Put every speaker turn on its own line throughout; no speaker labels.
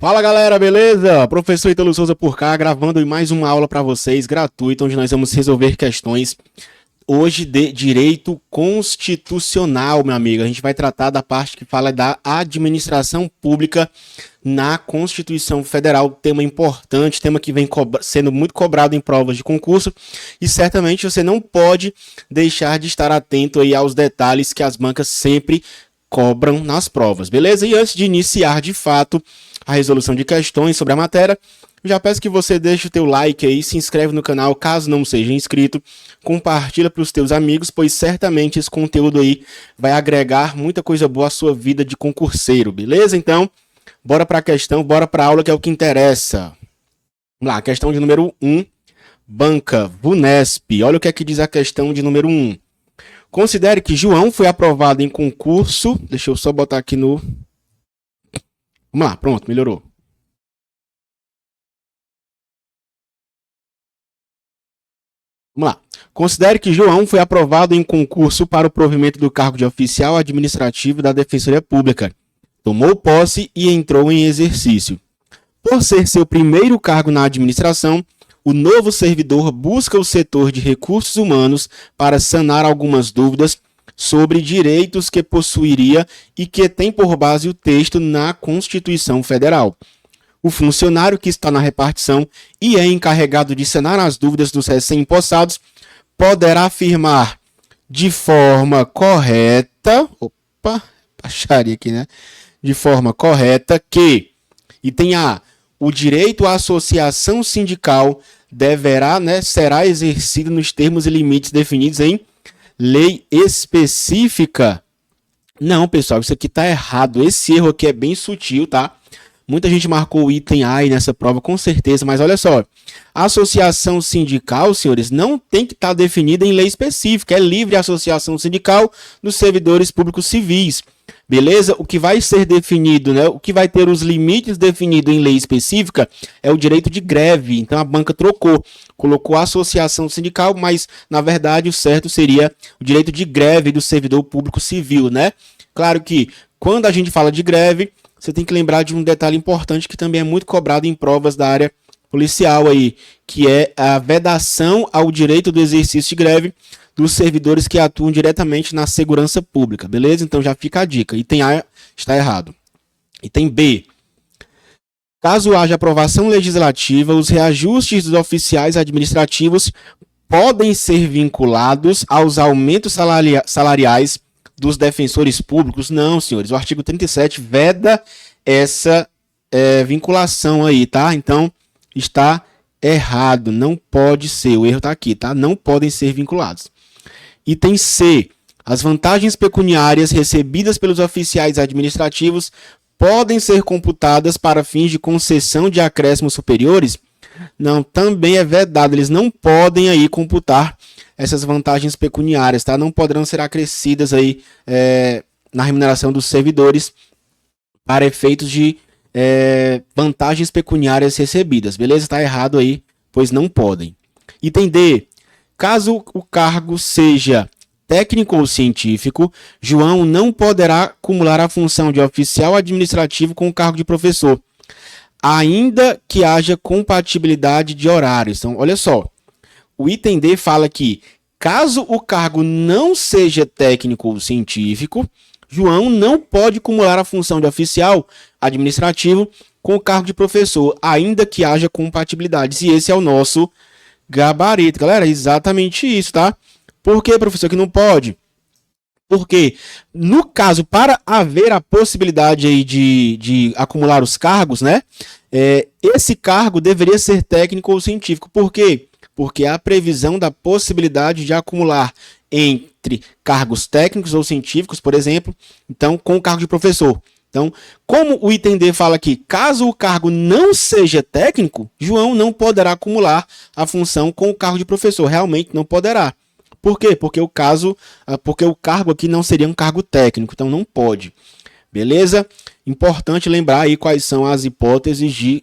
Fala galera, beleza? Professor Ítalo Souza por cá, gravando mais uma aula para vocês, gratuita, onde nós vamos resolver questões hoje de direito constitucional, meu amigo. A gente vai tratar da parte que fala da administração pública na Constituição Federal, tema importante, tema que vem sendo muito cobrado em provas de concurso e certamente você não pode deixar de estar atento aí aos detalhes que as bancas sempre cobram nas provas, beleza? E antes de iniciar de fato a resolução de questões sobre a matéria, já peço que você deixe o teu like aí, se inscreve no canal caso não seja inscrito, compartilha para os teus amigos, pois certamente esse conteúdo aí vai agregar muita coisa boa à sua vida de concurseiro, beleza? Então, bora para a questão, bora para a aula que é o que interessa. Vamos lá, questão de número 1, banca VUNESP. Olha o que é que diz a questão de número 1. Considere que João foi aprovado em concurso. Deixa eu só botar aqui no... Vamos lá, pronto, melhorou. Vamos lá. Considere que João foi aprovado em concurso para o provimento do cargo de oficial administrativo da Defensoria Pública. Tomou posse e entrou em exercício. Por ser seu primeiro cargo na administração, o novo servidor busca o setor de recursos humanos para sanar algumas dúvidas sobre direitos que possuiria e que tem por base o texto na Constituição Federal. O funcionário que está na repartição e é encarregado de sanar as dúvidas dos recém-impossados poderá afirmar de forma correta, baixaria aqui, né? De forma correta que, item A, o direito à associação sindical será exercido nos termos e limites definidos em lei específica. Não, pessoal, isso aqui está errado. Esse erro aqui é bem sutil, tá? Muita gente marcou o item A aí nessa prova, com certeza, mas olha só. A associação sindical, senhores, não tem que estar definida em lei específica. É livre a associação sindical dos servidores públicos civis. Beleza? O que vai ser definido, né? O que vai ter os limites definidos em lei específica é o direito de greve. Então a banca colocou a associação sindical, mas na verdade o certo seria o direito de greve do servidor público civil, né? Claro que quando a gente fala de greve, você tem que lembrar de um detalhe importante que também é muito cobrado em provas da área policial aí, que é a vedação ao direito do exercício de greve dos servidores que atuam diretamente na segurança pública, beleza? Então já fica a dica. Item A está errado. Item B. Caso haja aprovação legislativa, os reajustes dos oficiais administrativos podem ser vinculados aos aumentos salariais dos defensores públicos. Não, senhores, o artigo 37 veda essa vinculação aí, tá? Então, está errado, não pode ser, o erro está aqui, tá? Não podem ser vinculados. Item C. As vantagens pecuniárias recebidas pelos oficiais administrativos podem ser computadas para fins de concessão de acréscimos superiores? Não, também é vedado, eles não podem aí computar essas vantagens pecuniárias, tá? Não poderão ser acrescidas aí na remuneração dos servidores para efeitos de vantagens pecuniárias recebidas, beleza? Está errado aí, pois não podem. Item D. Caso o cargo seja técnico ou científico, João não poderá acumular a função de oficial administrativo com o cargo de professor, ainda que haja compatibilidade de horários. Então, olha só, o item D fala que, caso o cargo não seja técnico ou científico, João não pode acumular a função de oficial administrativo com o cargo de professor, ainda que haja compatibilidades. E esse é o nosso gabarito, galera, é exatamente isso, tá? Por que, professor, que não pode? Porque, no caso, para haver a possibilidade aí de acumular os cargos, né? Esse cargo deveria ser técnico ou científico. Por quê? Porque há previsão da possibilidade de acumular entre cargos técnicos ou científicos, por exemplo, então, com o cargo de professor. Então, como o item D fala aqui, caso o cargo não seja técnico, João não poderá acumular a função com o cargo de professor. Realmente não poderá. Por quê? Porque o cargo aqui não seria um cargo técnico, então não pode. Beleza? Importante lembrar aí quais são as hipóteses de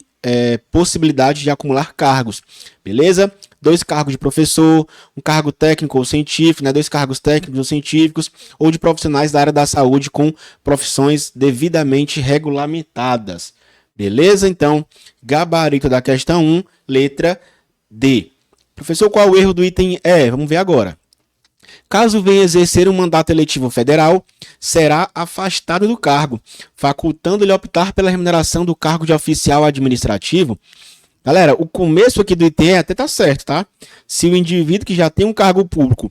possibilidade de acumular cargos. Beleza? 2 cargos de professor, um cargo técnico ou científico, né? 2 cargos técnicos ou científicos, ou de profissionais da área da saúde com profissões devidamente regulamentadas. Beleza? Então, gabarito da questão 1, letra D. Professor, qual o erro do item E? Vamos ver agora. Caso venha exercer um mandato eletivo federal, será afastado do cargo, facultando-lhe optar pela remuneração do cargo de oficial administrativo. Galera, o começo aqui do item E até tá certo, tá? Se o indivíduo que já tem um cargo público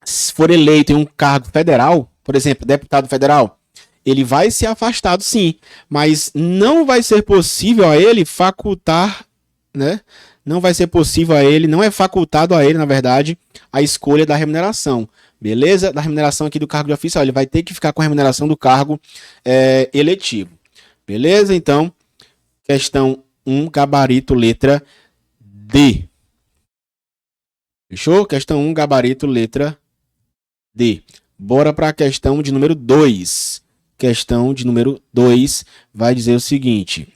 se for eleito em um cargo federal, por exemplo, deputado federal, ele vai ser afastado sim, mas não vai ser possível a ele facultar, né? Não vai ser possível a ele, não é facultado a ele, na verdade, a escolha da remuneração. Beleza? Da remuneração aqui do cargo de oficial. Ele vai ter que ficar com a remuneração do cargo eletivo. Beleza? Então, questão 1, gabarito, letra D. Fechou? Questão 1, gabarito, letra D. Bora para a questão de número 2. Questão de número 2 vai dizer o seguinte.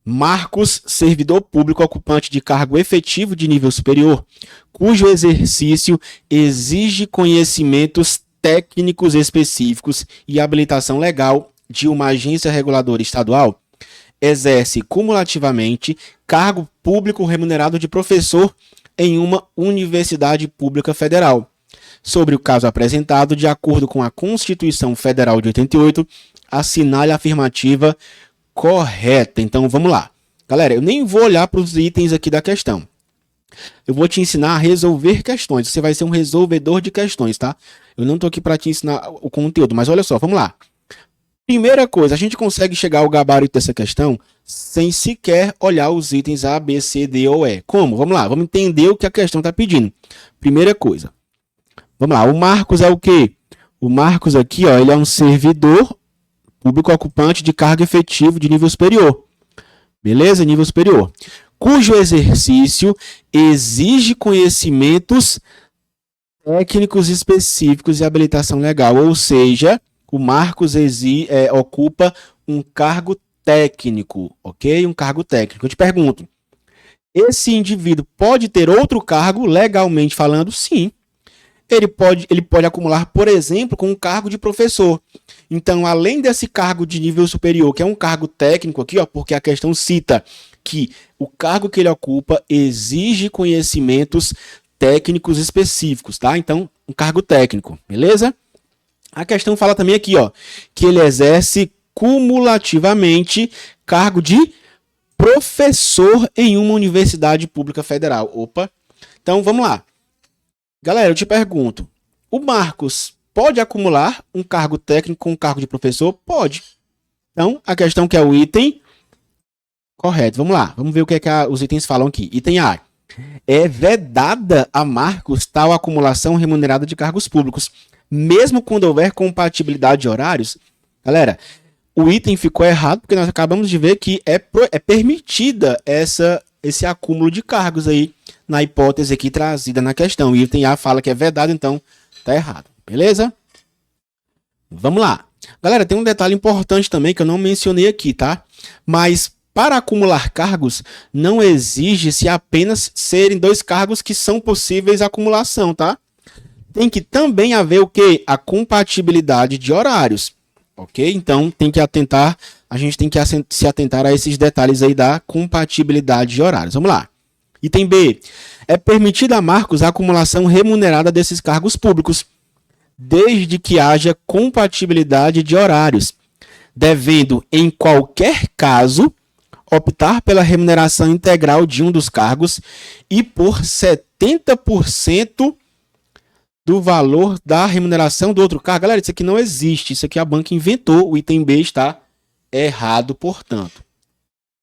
Marcos, servidor público ocupante de cargo efetivo de nível superior, cujo exercício exige conhecimentos técnicos específicos e habilitação legal de uma agência reguladora estadual, exerce cumulativamente cargo público remunerado de professor em uma universidade pública federal. Sobre o caso apresentado, de acordo com a Constituição Federal de 88, assinale a afirmativa correta. Então, vamos lá. Galera, eu nem vou olhar para os itens aqui da questão. Eu vou te ensinar a resolver questões. Você vai ser um resolvedor de questões, tá? Eu não estou aqui para te ensinar o conteúdo, mas olha só, vamos lá. Primeira coisa, a gente consegue chegar ao gabarito dessa questão sem sequer olhar os itens A, B, C, D ou E. Como? Vamos lá, vamos entender o que a questão está pedindo. Primeira coisa. Vamos lá, o Marcos é o quê? O Marcos aqui, ó, ele é um servidor público ocupante de cargo efetivo de nível superior. Beleza? Nível superior. Cujo exercício exige conhecimentos técnicos específicos e habilitação legal. Ou seja, o Marcos ocupa um cargo técnico, ok? Um cargo técnico. Eu te pergunto, esse indivíduo pode ter outro cargo, legalmente falando? Sim. Ele pode acumular, por exemplo, com um cargo de professor. Então, além desse cargo de nível superior, que é um cargo técnico aqui, ó, porque a questão cita que o cargo que ele ocupa exige conhecimentos técnicos específicos, tá? Então, um cargo técnico, beleza? A questão fala também aqui, ó, que ele exerce cumulativamente cargo de professor em uma universidade pública federal. Opa! Então, vamos lá. Galera, eu te pergunto, o Marcos pode acumular um cargo técnico com um cargo de professor? Pode. Então, a questão que é o item correto. Vamos lá, vamos ver o que é que os itens falam aqui. Item A. É vedada a Marcos tal acumulação remunerada de cargos públicos, mesmo quando houver compatibilidade de horários? Galera, o item ficou errado porque nós acabamos de ver que é permitida esse acúmulo de cargos aí na hipótese aqui trazida na questão. O item A fala que é vedado, então tá errado. Beleza? Vamos lá. Galera, tem um detalhe importante também que eu não mencionei aqui, tá? Mas para acumular cargos, não exige-se apenas serem 2 cargos que são possíveis acumulação, tá? Tem que também haver o quê? A compatibilidade de horários. Ok? Então, a gente tem que se atentar a esses detalhes aí da compatibilidade de horários. Vamos lá. Item B. É permitida a Marcos a acumulação remunerada desses cargos públicos, desde que haja compatibilidade de horários, devendo, em qualquer caso, optar pela remuneração integral de um dos cargos e por 70% do valor da remuneração do outro cargo. Galera, isso aqui não existe. Isso aqui a banca inventou. O item B está errado, portanto.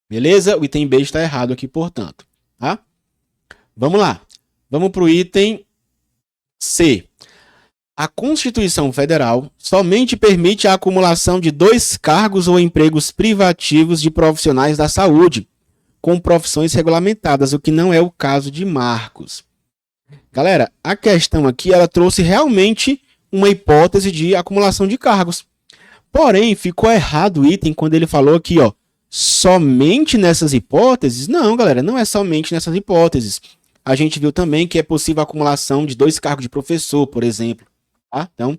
Beleza? O item B está errado aqui, portanto. Tá? Vamos lá. Vamos para o item C. A Constituição Federal somente permite a acumulação de 2 cargos ou empregos privativos de profissionais da saúde, com profissões regulamentadas, o que não é o caso de Marcos. Galera, a questão aqui, ela trouxe realmente uma hipótese de acumulação de cargos. Porém, ficou errado o item quando ele falou aqui, ó, somente nessas hipóteses. Não, galera, não é somente nessas hipóteses. A gente viu também que é possível a acumulação de 2 cargos de professor, por exemplo. Tá? Então,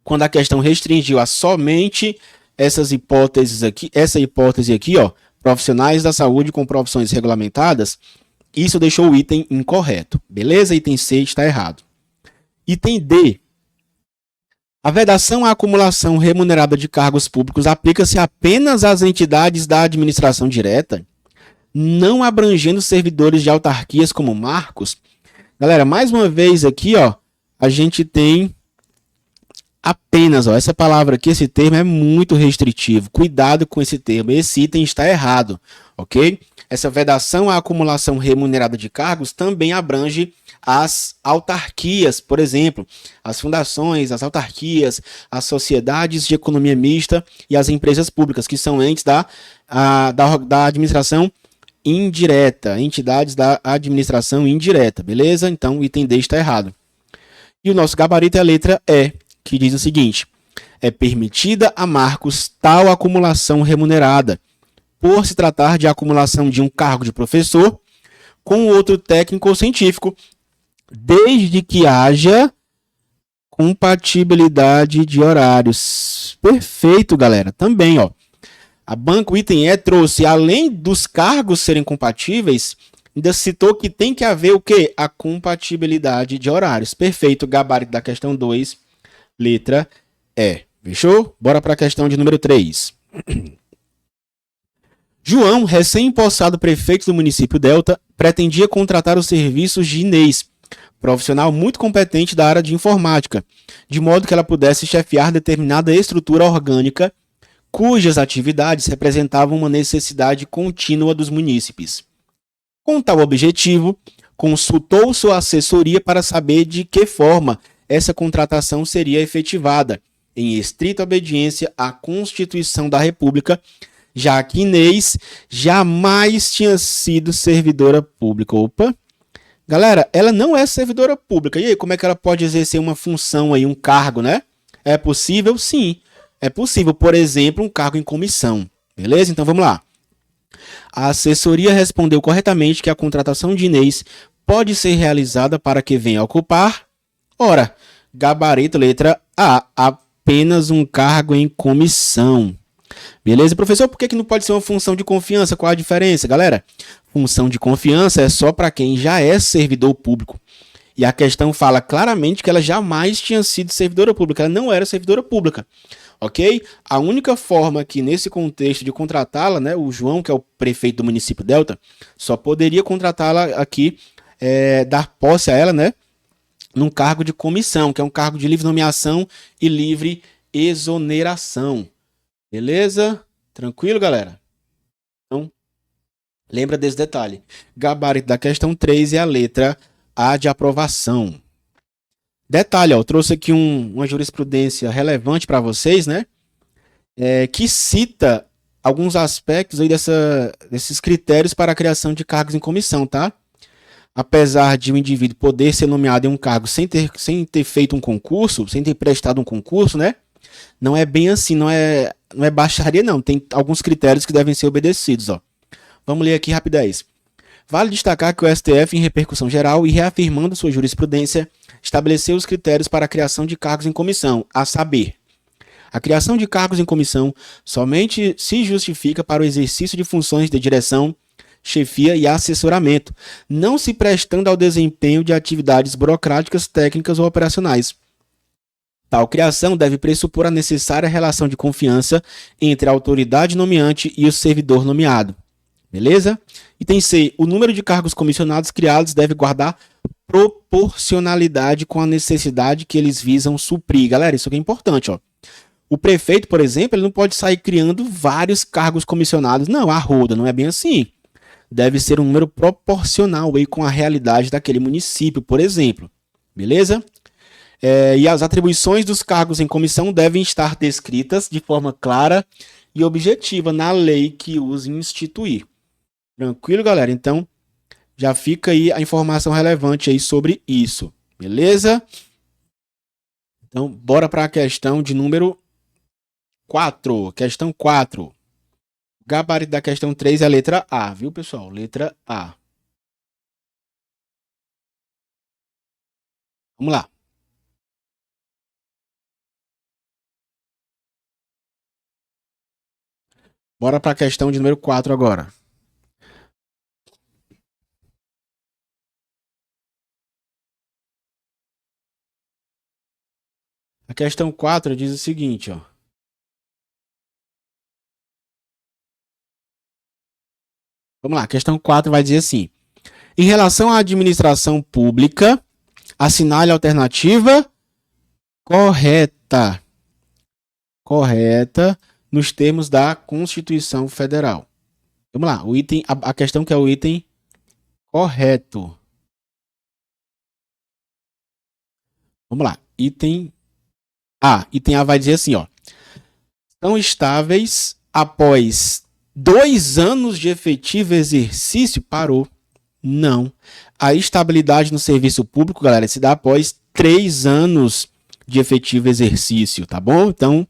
quando a questão restringiu a somente essa hipótese aqui, ó, profissionais da saúde com profissões regulamentadas, isso deixou o item incorreto. Beleza? Item C está errado. Item D. A vedação à acumulação remunerada de cargos públicos aplica-se apenas às entidades da administração direta, não abrangendo servidores de autarquias como marcos. Galera, mais uma vez aqui, ó, a gente tem apenas, ó, essa palavra aqui, esse termo é muito restritivo. Cuidado com esse termo, esse item está errado, ok? Essa vedação à acumulação remunerada de cargos também abrange as autarquias, por exemplo, as fundações, as autarquias, as sociedades de economia mista e as empresas públicas, que são entes da administração indireta, entidades da administração indireta, beleza? Então o item D está errado. E o nosso gabarito é a letra E, que diz o seguinte: é permitida a marcos tal acumulação remunerada, por se tratar de acumulação de um cargo de professor com outro técnico ou científico, desde que haja compatibilidade de horários. Perfeito, galera. Também, ó, a banca, o item E trouxe, além dos cargos serem compatíveis, ainda citou que tem que haver o quê? A compatibilidade de horários. Perfeito, gabarito da questão 2, letra E. Fechou? Bora para a questão de número 3. João, recém-impossado prefeito do município Delta, pretendia contratar os serviços de Inês, profissional muito competente da área de informática, de modo que ela pudesse chefiar determinada estrutura orgânica cujas atividades representavam uma necessidade contínua dos munícipes. Com tal objetivo, consultou sua assessoria para saber de que forma essa contratação seria efetivada, em estrita obediência à Constituição da República, já que Inês jamais tinha sido servidora pública. Opa! Galera, ela não é servidora pública. E aí, como é que ela pode exercer uma função aí, um cargo, né? É possível? Sim. É possível, por exemplo, um cargo em comissão. Beleza? Então vamos lá. A assessoria respondeu corretamente que a contratação de Inês pode ser realizada para que venha a ocupar, ora, gabarito letra A, apenas um cargo em comissão. Beleza, professor? Por que não pode ser uma função de confiança? Qual a diferença, galera? Função de confiança é só para quem já é servidor público. E a questão fala claramente que ela jamais tinha sido servidora pública. Ela não era servidora pública. Ok? A única forma que, nesse contexto de contratá-la, né, o João, que é o prefeito do município Delta, só poderia contratá-la aqui, dar posse a ela, né, num cargo de comissão, que é um cargo de livre nomeação e livre exoneração. Beleza? Tranquilo, galera? Então, lembra desse detalhe. Gabarito da questão 3 é a letra A de aprovação. Detalhe, ó, eu trouxe aqui uma jurisprudência relevante para vocês, né? Que cita alguns aspectos aí desses critérios para a criação de cargos em comissão, tá? Apesar de um indivíduo poder ser nomeado em um cargo sem ter feito um concurso, sem ter prestado um concurso, né? Não é bem assim, não é baixaria, não. Tem alguns critérios que devem ser obedecidos, ó. Vamos ler aqui rapidez. Vale destacar que o STF, em repercussão geral e reafirmando sua jurisprudência, estabeleceu os critérios para a criação de cargos em comissão, a saber, a criação de cargos em comissão somente se justifica para o exercício de funções de direção, chefia e assessoramento, não se prestando ao desempenho de atividades burocráticas, técnicas ou operacionais. Tal criação deve pressupor a necessária relação de confiança entre a autoridade nomeante e o servidor nomeado. Beleza? Item C. O número de cargos comissionados criados deve guardar proporcionalidade com a necessidade que eles visam suprir. Galera, isso aqui é importante, ó. O prefeito, por exemplo, ele não pode sair criando vários cargos comissionados. Não, a roda, não é bem assim. Deve ser um número proporcional aí com a realidade daquele município, por exemplo. Beleza? E as atribuições dos cargos em comissão devem estar descritas de forma clara e objetiva na lei que os instituir. Tranquilo, galera? Então, já fica aí a informação relevante aí sobre isso. Beleza? Então, bora para a questão de número 4. Questão 4. O gabarito da questão 3 é a letra A, viu, pessoal? Letra A. Vamos lá. Bora para a questão de número 4 agora. A questão 4 diz o seguinte, ó. Vamos lá, a questão 4 vai dizer assim: em relação à administração pública, assinale a alternativa correta. Correta nos termos da Constituição Federal. Vamos lá, o item, a questão que é o item correto. Vamos lá, item A. Item A vai dizer assim, ó. São estáveis após 2 anos de efetivo exercício? Parou. Não. A estabilidade no serviço público, galera, se dá após 3 anos de efetivo exercício, tá bom? Então,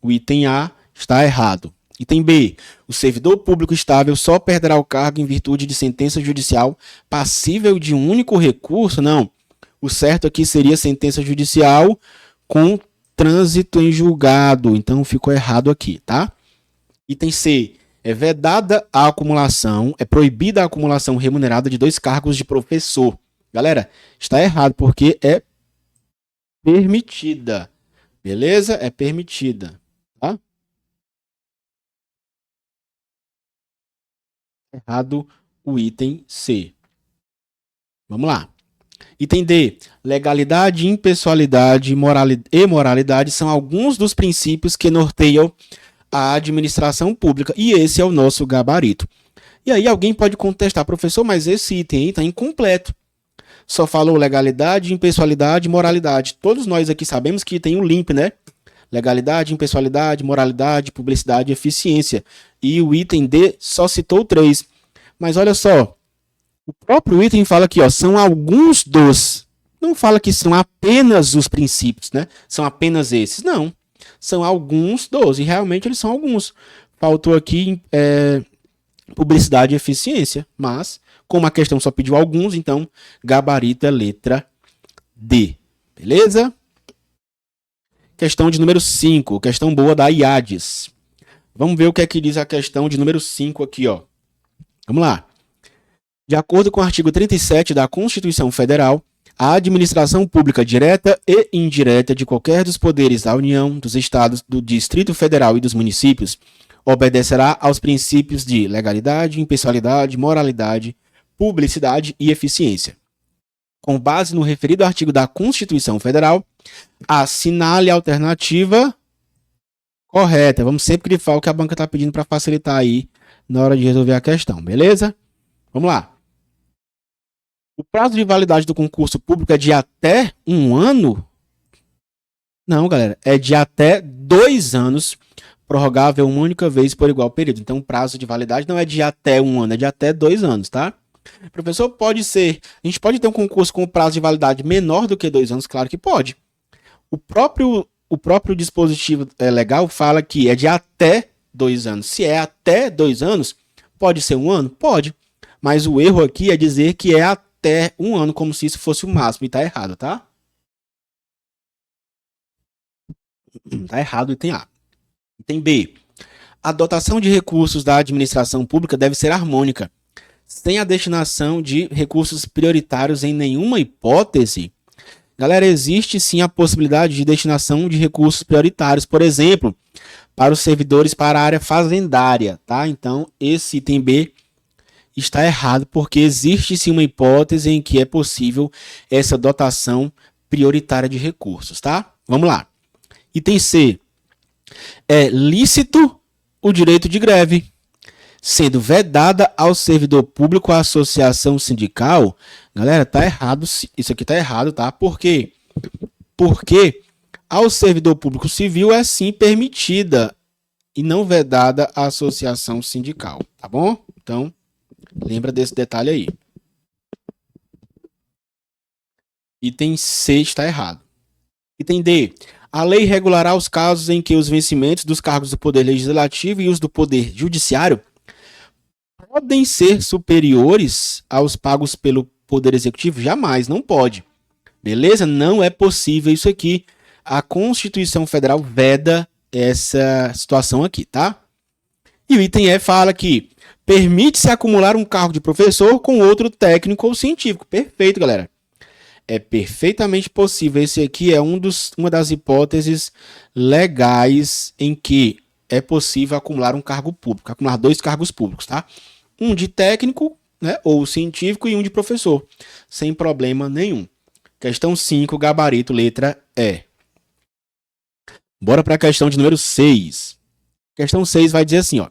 o item A está errado. Item B. O servidor público estável só perderá o cargo em virtude de sentença judicial passível de um único recurso? Não. O certo aqui seria sentença judicial com trânsito em julgado. Então, ficou errado aqui, tá? Item C. É vedada a acumulação, é proibida a acumulação remunerada de 2 cargos de professor. Galera, está errado, porque é permitida. Beleza? É permitida. Tá? Errado o item C. Vamos lá. Item D. Legalidade, impessoalidade e moralidade são alguns dos princípios que norteiam a administração pública. E esse é o nosso gabarito. E aí alguém pode contestar, professor, mas esse item aí está incompleto. Só falou legalidade, impessoalidade e moralidade. Todos nós aqui sabemos que tem um limp, né? Legalidade, impessoalidade, moralidade, publicidade e eficiência. E o item D só citou 3. Mas olha só, o próprio item fala aqui, ó, são alguns dos. Não fala que são apenas os princípios, né? São apenas esses. Não. São alguns dos. E realmente eles são alguns. Faltou aqui publicidade e eficiência. Mas, como a questão só pediu alguns, então gabarito é letra D. Beleza? Questão de número 5. Questão boa da IADES. Vamos ver o que é que diz a questão de número 5 aqui, ó. Vamos lá. De acordo com o artigo 37 da Constituição Federal, a administração pública direta e indireta de qualquer dos poderes da União, dos Estados, do Distrito Federal e dos municípios obedecerá aos princípios de legalidade, impessoalidade, moralidade, publicidade e eficiência. Com base no referido artigo da Constituição Federal, assinale a alternativa correta. Vamos sempre grifar o que a banca está pedindo para facilitar aí na hora de resolver a questão, beleza? Vamos lá. O prazo de validade do concurso público é de até 1 ano? Não, galera. É de até 2 anos, prorrogável uma única vez por igual período. Então, o prazo de validade não é de até 1 ano, é de até 2 anos, tá? Professor, pode ser. A gente pode ter um concurso com prazo de validade menor do que 2 anos? Claro que pode. O próprio dispositivo legal fala que é de até 2 anos. Se é até 2 anos, pode ser 1 ano? Pode. Mas o erro aqui é dizer que é até 1 ano, como se isso fosse o máximo. E tá errado, tá? Tá errado o item A. Item B. A dotação de recursos da administração pública deve ser harmônica, sem a destinação de recursos prioritários em nenhuma hipótese. Galera, existe sim a possibilidade de destinação de recursos prioritários, por exemplo, para os servidores para a área fazendária, tá? Então, esse item B está errado, porque existe sim uma hipótese em que é possível essa dotação prioritária de recursos, tá? Vamos lá. Item C. É lícito o direito de greve, sendo vedada ao servidor público a associação sindical. Galera, tá errado. Isso aqui tá errado, tá? Por quê? Porque ao servidor público civil é sim permitida e não vedada a associação sindical, tá bom? Então, lembra desse detalhe aí. Item C está errado. Item D. A lei regulará os casos em que os vencimentos dos cargos do Poder Legislativo e os do Poder Judiciário podem ser superiores aos pagos pelo Poder Executivo? Jamais, não pode. Beleza? Não é possível isso aqui. A Constituição Federal veda essa situação aqui, tá? E o item E fala que permite-se acumular um cargo de professor com outro técnico ou científico. Perfeito, galera. É perfeitamente possível. Esse aqui é uma das hipóteses legais em que é possível acumular um cargo público, acumular 2 cargos públicos, tá? Um de técnico, né, ou científico, e um de professor, sem problema nenhum. Questão 5, gabarito, letra E. Bora para a questão de número 6. Questão 6 vai dizer assim, ó.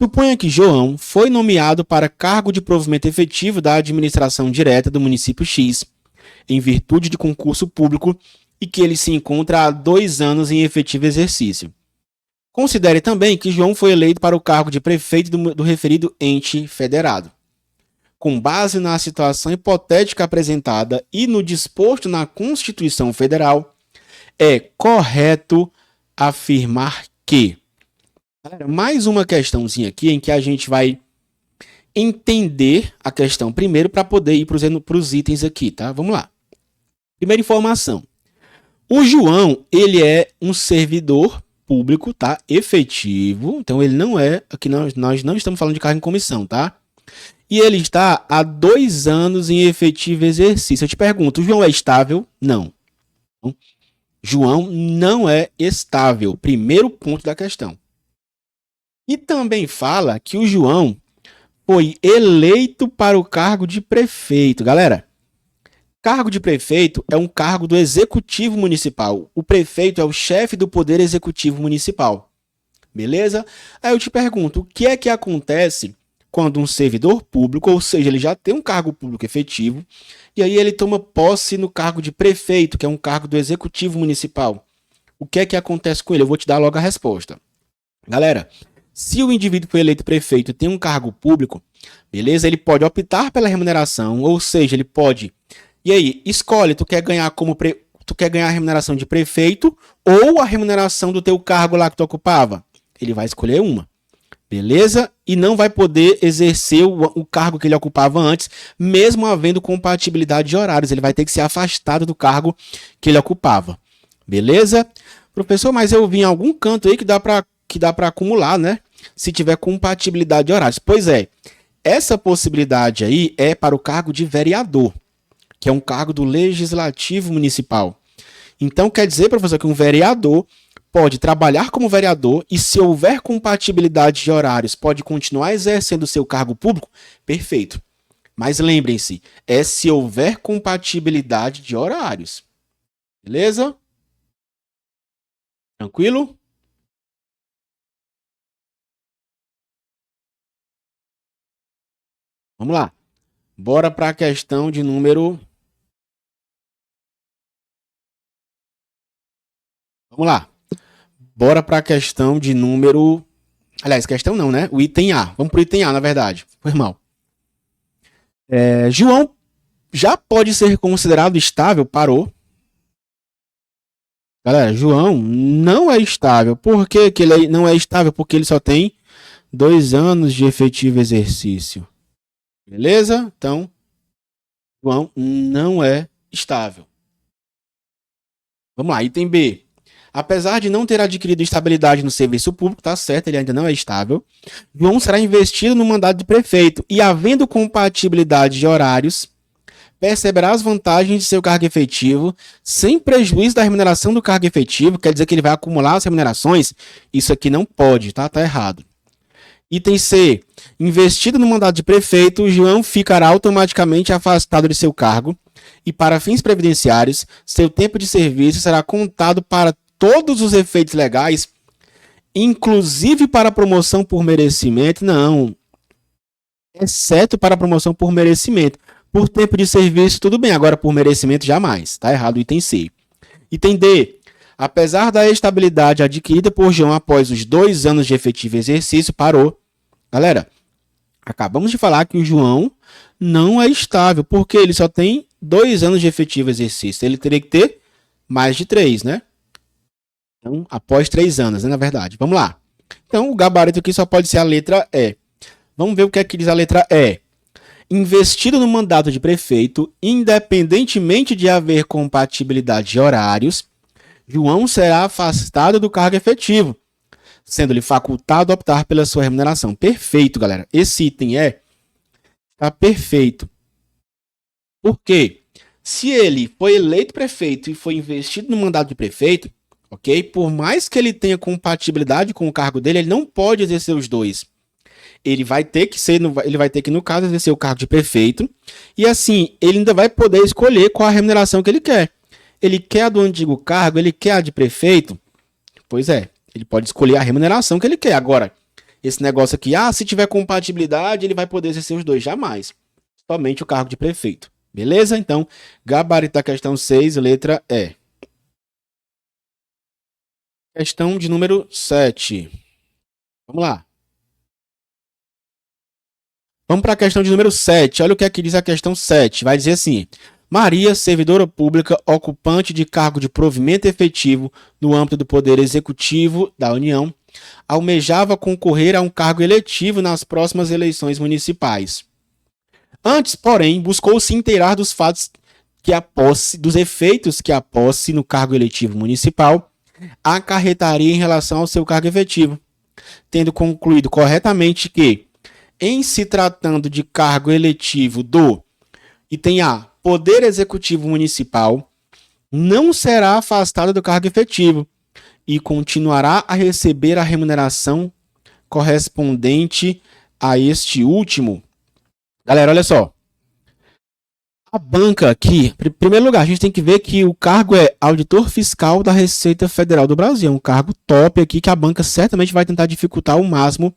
Suponha que João foi nomeado para cargo de provimento efetivo da administração direta do município X, em virtude de concurso público, e que ele se encontra há 2 anos em efetivo exercício. Considere também que João foi eleito para o cargo de prefeito do referido ente federado. Com base na situação hipotética apresentada e no disposto na Constituição Federal, é correto afirmar que... Galera, mais uma questãozinha aqui em que a gente vai entender a questão primeiro para poder ir para os itens aqui, tá? Vamos lá. Primeira informação. O João, ele é um servidor público, tá? Efetivo. Então, ele não é... Aqui nós não estamos falando de cargo em comissão, tá? E ele está há 2 anos em efetivo exercício. Eu te pergunto, o João é estável? Não. João não é estável. Primeiro ponto da questão. E também fala que o João foi eleito para o cargo de prefeito. Galera, cargo de prefeito é um cargo do executivo municipal. O prefeito é o chefe do poder executivo municipal. Beleza? Aí eu te pergunto, o que é que acontece quando um servidor público, ou seja, ele já tem um cargo público efetivo, e aí ele toma posse no cargo de prefeito, que é um cargo do executivo municipal? O que é que acontece com ele? Eu vou te dar logo a resposta. Galera, se o indivíduo foi eleito prefeito e tem um cargo público, beleza? Ele pode optar pela remuneração, ou seja, ele pode... E aí, escolhe, tu quer ganhar a remuneração de prefeito ou a remuneração do teu cargo lá que tu ocupava? Ele vai escolher uma, beleza? E não vai poder exercer o cargo que ele ocupava antes, mesmo havendo compatibilidade de horários. Ele vai ter que ser afastado do cargo que ele ocupava, beleza? Professor, mas eu vi em algum canto aí que dá para acumular, né? Se tiver compatibilidade de horários. Pois é, essa possibilidade aí é para o cargo de vereador, que é um cargo do Legislativo Municipal. Então, quer dizer, professor, que um vereador pode trabalhar como vereador e, se houver compatibilidade de horários, pode continuar exercendo o seu cargo público? Perfeito. Mas lembrem-se, é se houver compatibilidade de horários. Beleza? Tranquilo? Vamos lá. Bora para a questão de número... Vamos lá. Bora para a questão de número... Aliás, questão não, né? O item A. Vamos para o item A, na verdade. Foi mal. João já pode ser considerado estável? Parou. Galera, João não é estável. Por que ele não é estável? Porque ele só tem 2 anos de efetivo exercício. Beleza? Então, João não é estável. Vamos lá, item B. Apesar de não ter adquirido estabilidade no serviço público, tá certo, ele ainda não é estável, João será investido no mandato de prefeito e, havendo compatibilidade de horários, perceberá as vantagens de seu cargo efetivo sem prejuízo da remuneração do cargo efetivo. Quer dizer que ele vai acumular as remunerações? Isso aqui não pode, tá? Tá errado. Item C. Investido no mandato de prefeito, João ficará automaticamente afastado de seu cargo e, para fins previdenciários, seu tempo de serviço será contado para todos os efeitos legais, inclusive para promoção por merecimento. Não, exceto para promoção por merecimento. Por tempo de serviço, tudo bem. Agora, por merecimento, jamais. Tá errado o item C. Item D. Apesar da estabilidade adquirida por João após os 2 anos de efetivo exercício, parou. Galera, acabamos de falar que o João não é estável, porque ele só tem 2 anos de efetivo exercício. Ele teria que ter mais de 3, né? Então, após 3 anos, né, na verdade. Vamos lá. Então, o gabarito aqui só pode ser a letra E. Vamos ver o que é que diz a letra E. Investido no mandato de prefeito, independentemente de haver compatibilidade de horários, João será afastado do cargo efetivo. sendo-lhe facultado optar pela sua remuneração. Perfeito, galera. Esse item tá perfeito. Por quê? Se ele foi eleito prefeito e foi investido no mandato de prefeito, ok? Por mais que ele tenha compatibilidade com o cargo dele, ele não pode exercer os dois. Ele vai ter que, no caso, exercer o cargo de prefeito. E assim, ele ainda vai poder escolher qual a remuneração que ele quer. Ele quer a do antigo cargo, ele quer a de prefeito. Pois é, ele pode escolher a remuneração que ele quer. Agora, esse negócio aqui, se tiver compatibilidade, ele vai poder exercer os dois. Jamais. Somente o cargo de prefeito. Beleza? Então, gabarito da questão 6, letra E. Questão de número 7. Vamos lá. Vamos para a questão de número 7. Olha o que aqui diz a questão 7. Vai dizer assim: Maria, servidora pública, ocupante de cargo de provimento efetivo no âmbito do Poder Executivo da União, almejava concorrer a um cargo eletivo nas próximas eleições municipais. Antes, porém, buscou se inteirar dos fatos dos efeitos que a posse no cargo eletivo municipal acarretaria em relação ao seu cargo efetivo, tendo concluído corretamente que, em se tratando de cargo eletivo do item A, Poder Executivo Municipal, não será afastado do cargo efetivo e continuará a receber a remuneração correspondente a este último. Galera, olha só. A banca aqui, em primeiro lugar, a gente tem que ver que o cargo é auditor fiscal da Receita Federal do Brasil. É um cargo top aqui que a banca certamente vai tentar dificultar ao máximo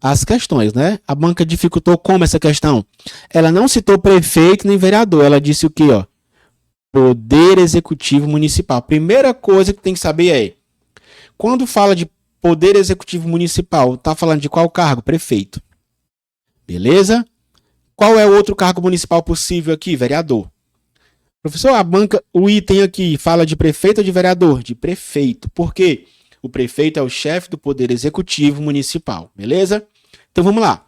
as questões, né? A banca dificultou como essa questão? Ela não citou prefeito nem vereador. Ela disse o quê, ó? Poder Executivo Municipal. Primeira coisa que tem que saber é, quando fala de Poder Executivo Municipal, tá falando de qual cargo? Prefeito. Beleza? Qual é o outro cargo municipal possível aqui? Vereador. Professor, a banca, o item aqui fala de prefeito ou de vereador? De prefeito. Por quê? O prefeito é o chefe do Poder Executivo Municipal. Beleza? Então vamos lá.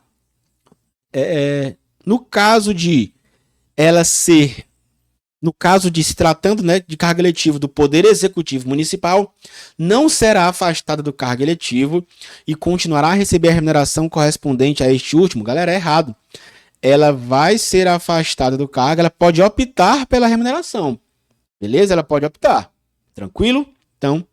No caso de se tratando, né, de cargo eletivo do Poder Executivo Municipal, não será afastada do cargo eletivo e continuará a receber a remuneração correspondente a este último. Galera, é errado. Ela vai ser afastada do cargo, ela pode optar pela remuneração. Beleza? Ela pode optar. Tranquilo? Então,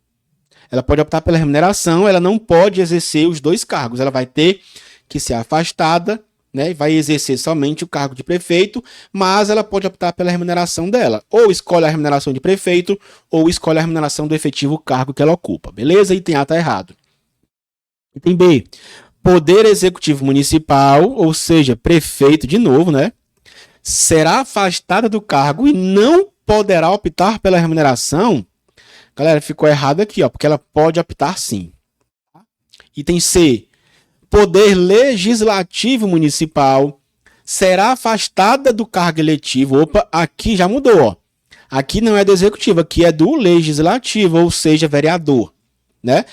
ela pode optar pela remuneração, ela não pode exercer os dois cargos. Ela vai ter que ser afastada, né? Vai exercer somente o cargo de prefeito, mas ela pode optar pela remuneração dela. Ou escolhe a remuneração de prefeito, ou escolhe a remuneração do efetivo cargo que ela ocupa. Beleza? Item A tá errado. Item B. Poder Executivo Municipal, ou seja, prefeito de novo, né? Será afastada do cargo e não poderá optar pela remuneração. Galera, ficou errado aqui, ó, porque ela pode optar sim. Item C. Poder Legislativo Municipal será afastada do cargo eletivo. Opa, aqui já mudou, ó. Aqui não é do Executivo, aqui é do Legislativo, ou seja, vereador, né?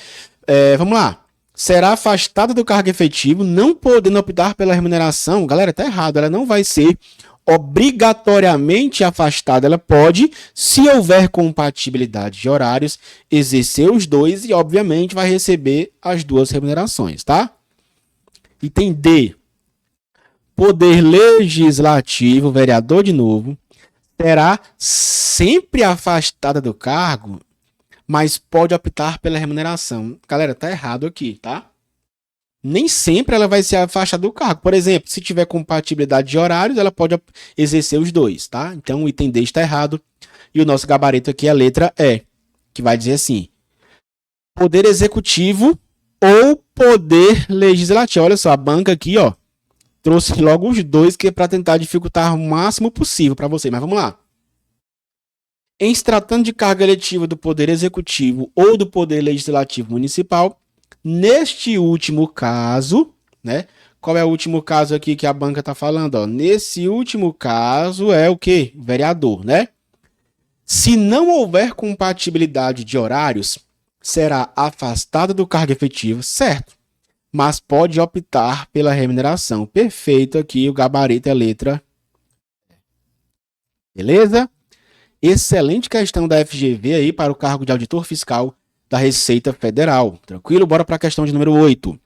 Vamos lá. Será afastada do cargo efetivo, não podendo optar pela remuneração. Galera, tá errado. Ela não vai ser obrigatoriamente afastada. Ela pode, se houver compatibilidade de horários, exercer os dois e, obviamente, vai receber as duas remunerações, tá? Item D. Poder Legislativo, vereador de novo, será sempre afastada do cargo, mas pode optar pela remuneração. Galera, tá errado aqui, tá? Nem sempre ela vai ser afastada do cargo. Por exemplo, se tiver compatibilidade de horários, ela pode exercer os dois, tá? Então o item D está errado. E o nosso gabarito aqui é a letra E, que vai dizer assim: Poder Executivo ou Poder Legislativo. Olha só, a banca aqui, ó, trouxe logo os dois, que é para tentar dificultar o máximo possível para você. Mas vamos lá. Em se tratando de cargo eletivo do Poder Executivo ou do Poder Legislativo Municipal, neste último caso, né? Qual é o último caso aqui que a banca está falando? Ó? Nesse último caso é o quê? Vereador, né? Se não houver compatibilidade de horários, será afastado do cargo efetivo, certo? Mas pode optar pela remuneração. Perfeito aqui, o gabarito é a letra. Beleza? Excelente questão da FGV aí para o cargo de auditor fiscal da Receita Federal. Tranquilo? Bora para a questão de número 8.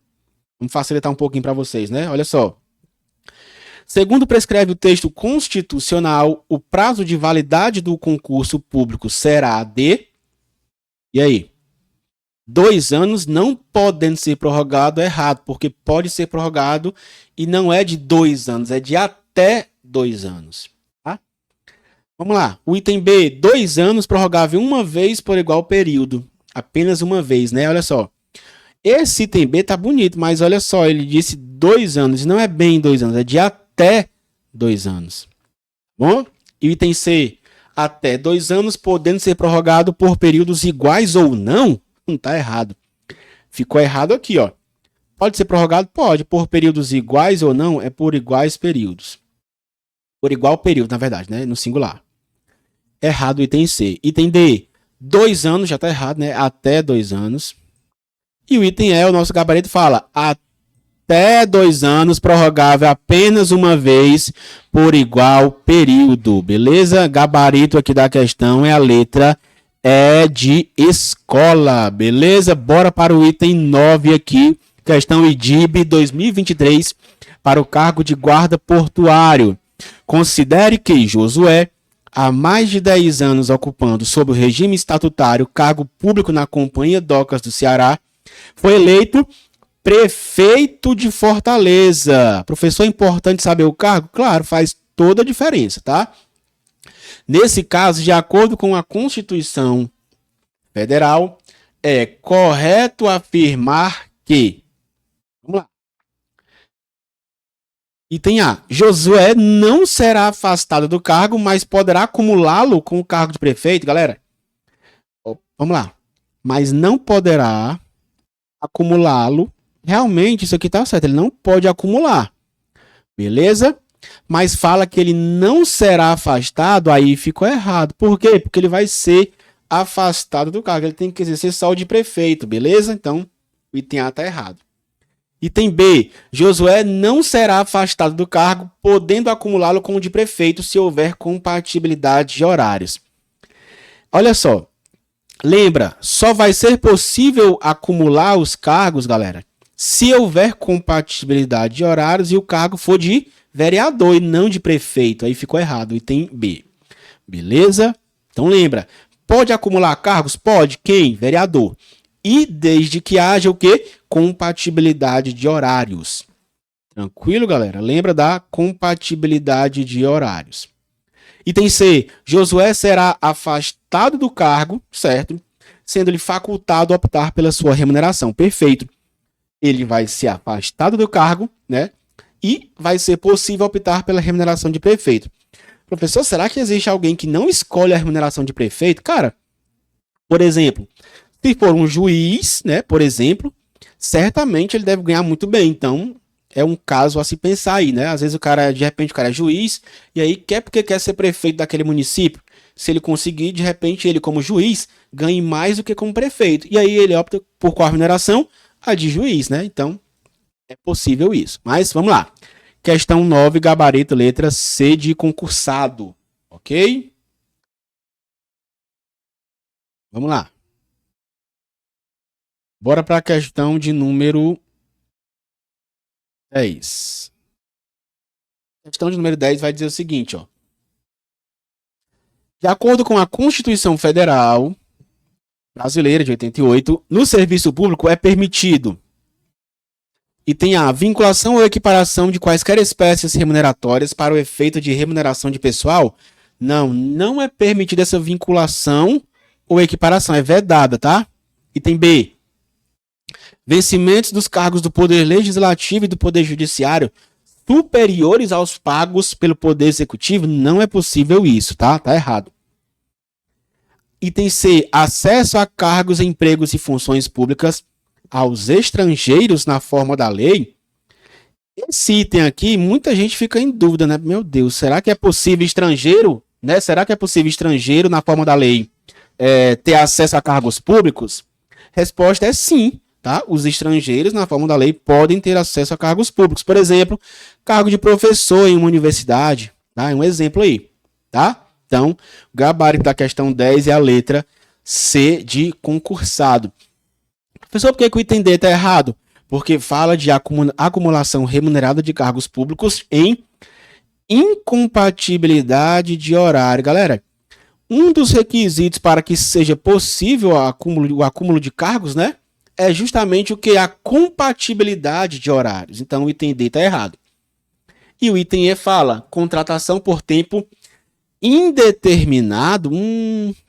Vamos facilitar um pouquinho para vocês, né? Olha só. Segundo prescreve o texto constitucional, o prazo de validade do concurso público será de... E aí? 2 anos, não podendo ser prorrogado, é errado, porque pode ser prorrogado e não é de 2 anos, é de até 2 anos. Tá? Vamos lá. O item B, 2 anos, prorrogável uma vez por igual período. Apenas uma vez, né? Olha só. Esse item B tá bonito, mas olha só, ele disse 2 anos, não é bem 2 anos, é de até 2 anos. Bom? E o item C, até 2 anos, podendo ser prorrogado por períodos iguais ou não. Não tá errado. Ficou errado aqui, ó. Pode ser prorrogado? Pode. Por períodos iguais ou não, é por iguais períodos. Por igual período, na verdade, né? No singular. Errado o item C. Item D, 2 anos, já tá errado, né? Até 2 anos. E o item E, o nosso gabarito fala até 2 anos, prorrogável apenas uma vez por igual período. Beleza? Gabarito aqui da questão é a letra E de escola, beleza? Bora para o item 9 aqui, questão IDIB 2023, para o cargo de guarda portuário. Considere que Josué, há mais de 10 anos ocupando sob o regime estatutário cargo público na Companhia Docas do Ceará, foi eleito prefeito de Fortaleza. Professor, é importante saber o cargo? Claro, faz toda a diferença, tá? Nesse caso, de acordo com a Constituição Federal, é correto afirmar que... Vamos lá. Item A. Josué não será afastado do cargo, mas poderá acumulá-lo com o cargo de prefeito. Galera, vamos lá. Mas não poderá acumulá-lo. Realmente, isso aqui tá certo. Ele não pode acumular. Beleza? Mas fala que ele não será afastado, aí ficou errado. Por quê? Porque ele vai ser afastado do cargo. Ele tem que exercer só o de prefeito, beleza? Então, o item A está errado. Item B. Josué não será afastado do cargo, podendo acumulá-lo com o de prefeito se houver compatibilidade de horários. Olha só. Lembra, só vai ser possível acumular os cargos, galera, se houver compatibilidade de horários e o cargo for de vereador e não de prefeito. Aí ficou errado, item B. Beleza? Então lembra, pode acumular cargos? Pode. Quem? Vereador. E desde que haja o quê? Compatibilidade de horários. Tranquilo, galera? Lembra da compatibilidade de horários. Item C. Josué será afastado do cargo, certo? Sendo-lhe facultado optar pela sua remuneração. Perfeito. Ele vai ser afastado do cargo, né? E vai ser possível optar pela remuneração de prefeito. Professor, será que existe alguém que não escolhe a remuneração de prefeito? Cara, por exemplo, se for um juiz, né, por exemplo, certamente ele deve ganhar muito bem. Então, é um caso a se pensar aí, né? Às vezes de repente o cara é juiz e aí porque quer ser prefeito daquele município. Se ele conseguir, de repente ele como juiz ganhe mais do que como prefeito. E aí ele opta por qual remuneração? A de juiz, né? Então, é possível isso. Mas vamos lá. Questão 9, gabarito, letra C de concursado. Ok? Vamos lá. Bora para a questão de número 10. A questão de número 10 vai dizer o seguinte, ó. De acordo com a Constituição Federal Brasileira de 88, no serviço público é permitido e tem a vinculação ou equiparação de quaisquer espécies remuneratórias para o efeito de remuneração de pessoal. Não é permitida essa vinculação ou equiparação, é vedada, tá? Item B. Vencimentos dos cargos do Poder Legislativo e do Poder Judiciário superiores aos pagos pelo Poder Executivo, não é possível isso, tá? Tá errado. Item C. Acesso a cargos, empregos e funções públicas aos estrangeiros na forma da lei. Esse item aqui, muita gente fica em dúvida, né? Meu Deus, será que é possível estrangeiro, né? Será que é possível estrangeiro na forma da lei ter acesso a cargos públicos? Resposta é sim. Tá? Os estrangeiros, na forma da lei, podem ter acesso a cargos públicos. Por exemplo, cargo de professor em uma universidade. Tá? É um exemplo aí. Tá? Então, o gabarito da questão 10 é a letra C de concursado. Professor, por que o item D está errado? Porque fala de acumulação remunerada de cargos públicos em incompatibilidade de horário. Galera, um dos requisitos para que seja possível o acúmulo de cargos, né? É justamente o que? A compatibilidade de horários. Então, o item D está errado. E o item E fala contratação por tempo indeterminado.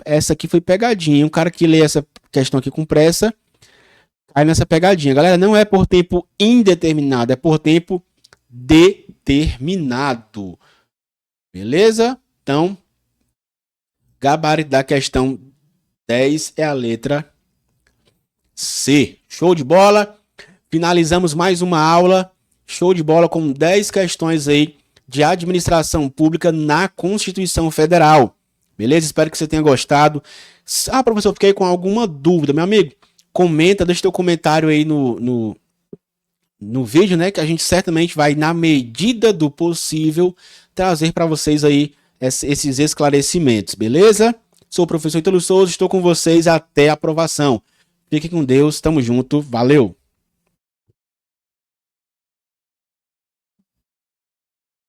Essa aqui foi pegadinha. Um cara que lê essa questão aqui com pressa cai nessa pegadinha. Galera, não é por tempo indeterminado, é por tempo determinado. Beleza? Então, gabarito da questão 10 é a letra C. Show de bola? Finalizamos mais uma aula. Show de bola com 10 questões aí de administração pública na Constituição Federal. Beleza? Espero que você tenha gostado. Professor, fiquei com alguma dúvida, meu amigo? Comenta, deixa teu comentário aí no vídeo, né? Que a gente certamente vai, na medida do possível, trazer para vocês aí esses esclarecimentos, beleza? Sou o professor Ítalo Souza, estou com vocês até a aprovação. Fiquem com Deus, tamo junto, valeu!